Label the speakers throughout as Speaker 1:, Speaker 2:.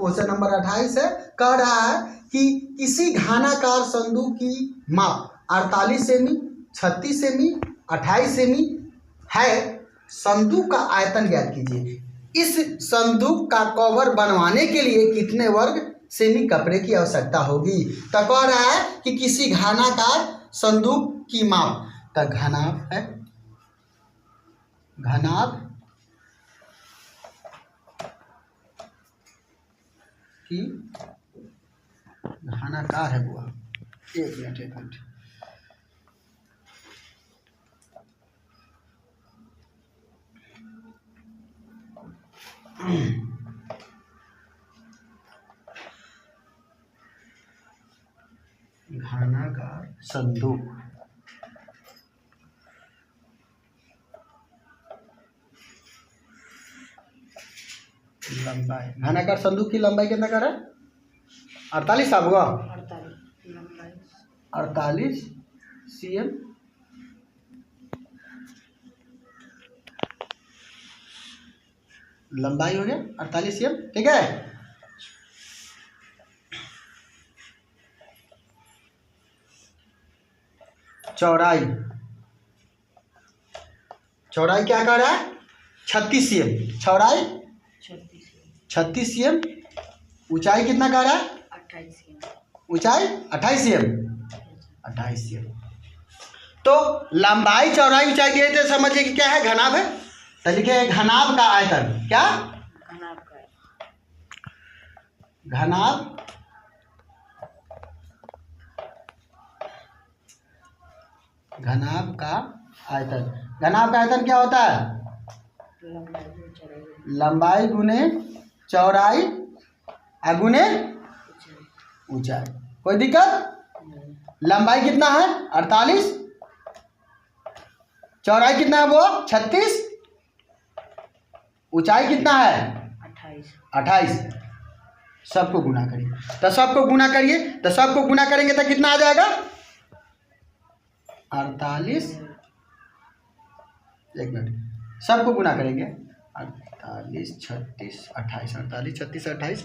Speaker 1: Question number 28 है। कह रहा है कि किसी घनाकार संदूक की माप 48 सेमी, 36 सेमी, 28 सेमी है। संदूक का आयतन ज्ञात कीजिए। इस संदूक का कवर बनवाने के लिए कितने वर्ग सेमी कपड़े की आवश्यकता होगी। तो कह रहा है कि किसी घनाकार संदूक की माप, तो घनाभ है, घनाभ की घनाकार है वो। एक मिनट घनाकार संदूक लंबाई, घनाकार संदूक की लंबाई कितना कर रहा है? 48 साहब हुआ, 48 cm लंबाई हो गया 48 cm, ठीक है। चौड़ाई, चौड़ाई क्या कर रहा है? 36 cm, चौड़ाई 36 cm, ऊंचाई कितना कर रहा है? 28 cm, ऊंचाई 28 cm, 28 cm। तो लंबाई, चौड़ाई, ऊंचाई दिए थे, समझिए कि क्या है? घनाभ है। तो लिखे घनाभ का आयतन, क्या? घनाभ घनाभ का आयतन, घनाभ का आयतन क्या होता है? लंबाई गुने चौड़ाई गुने ऊंचाई। कोई दिक्कत? लंबाई कितना है? 48, चौड़ाई कितना है? वो 36, ऊंचाई कितना है? 28। सबको गुना करिए, तो सबको गुना करिए, तो सबको गुना करेंगे तो कितना आ जाएगा? 48, एक मिनट, सबको गुना करेंगे। 48, 36, 28, 48, 36, 28।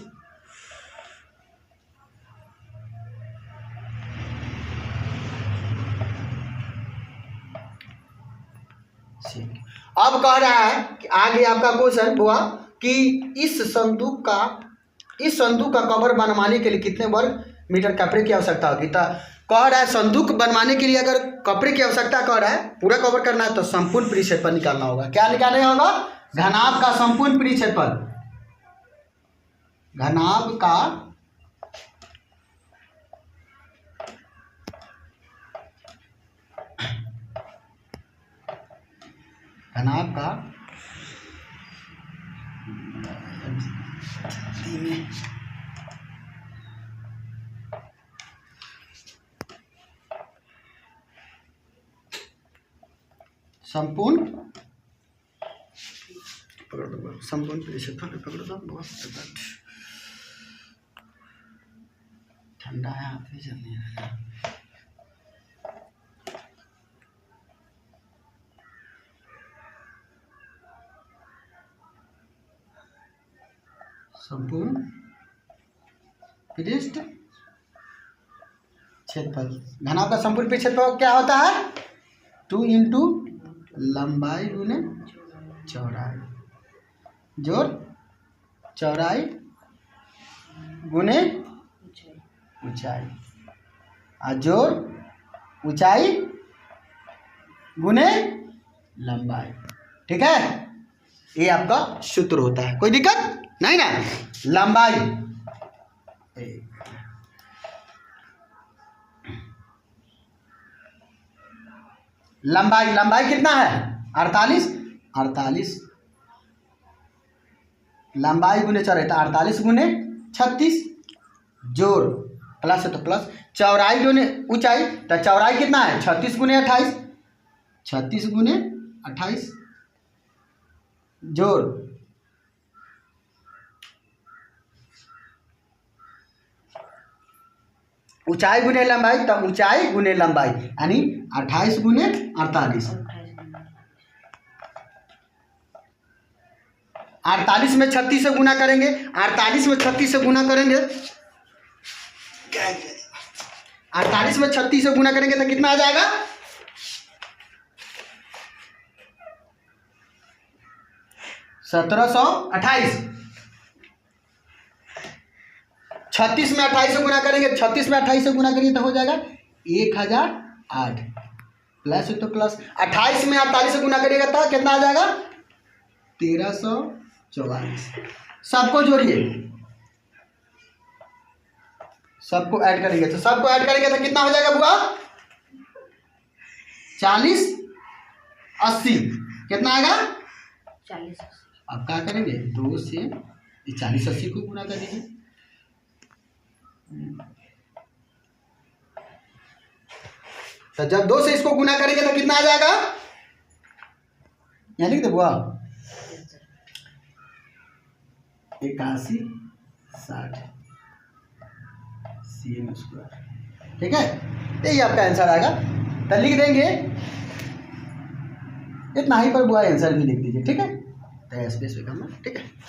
Speaker 1: अब कह रहा है कि आगे आपका क्वेश्चन हुआ कि इस संदूक का कवर बनवाने के लिए कितने वर्ग मीटर कपड़े की आवश्यकता होगी। तो कह रहा है संदूक बनवाने के लिए अगर कपड़े की आवश्यकता कह रहा है, पूरा कवर करना है, तो संपूर्ण परिक्षेत्रफल निकालना होगा। क्या निकालना होगा? घनाभ का संपूर्ण परिक्षेत्रफल, घनाभ का संपूर्ण परिक्षेत्रफल, पकड़ दो, बहुत ठंडा है, हाथ भी चलने लगा। संपूर्ण पृष्ठ क्षेत्रफल, घनाभ का संपूर्ण पृष्ठ क्षेत्रफल क्या होता है? 2 इंटू लंबाई गुने चौड़ाई जोड़ चौड़ाई गुने ऊंचाई जोड़ ऊंचाई गुने लंबाई, ठीक है। ये आपका सूत्र होता है, कोई दिक्कत नहीं ना। लंबाई, लंबाई कितना है? 48 लंबाई गुने चौड़ाई, तो 48 गुने 36 जोड़ प्लस है तो प्लस, चौड़ाई गुने ऊंचाई, तो चौड़ाई कितना है? 36 गुने 28, 36 गुने 28 जोड़ ऊंचाई गुने लंबाई, तो ऊंचाई गुने लंबाई यानी 28 गुने 48। 48 में 36 से गुना करेंगे, 48 में 36 से गुना करेंगे, 48 में 36 से गुना करेंगे तो कितना आ जाएगा? 1728। 36 में 28 से गुना करेंगे, 36 में 28 से गुना करेंगे तो हो जाएगा 1008 प्लस तो प्लस। 28 में 48 से गुना करिएगा तो कितना आ जाएगा? 1344। सबको जोड़िए, सबको ऐड करेंगे तो सबको ऐड करेंगे तो कितना हो जाएगा बुआ? 40 80 कितना आएगा?
Speaker 2: 40।
Speaker 1: अब क्या करेंगे? 2 से 40 80 को गुना कर दीजिए। तो जब 2 से इसको गुना करेंगे तो कितना आ जाएगा? यहाँ लिख दे बुआ 81 60 cm²। ठीक है, यही आपका आंसर आएगा। तो लिख देंगे इतना ही पर बुआ आंसर भी लिख दीजिए। ठीक है, तो स्पेस पे करना। ठीक है।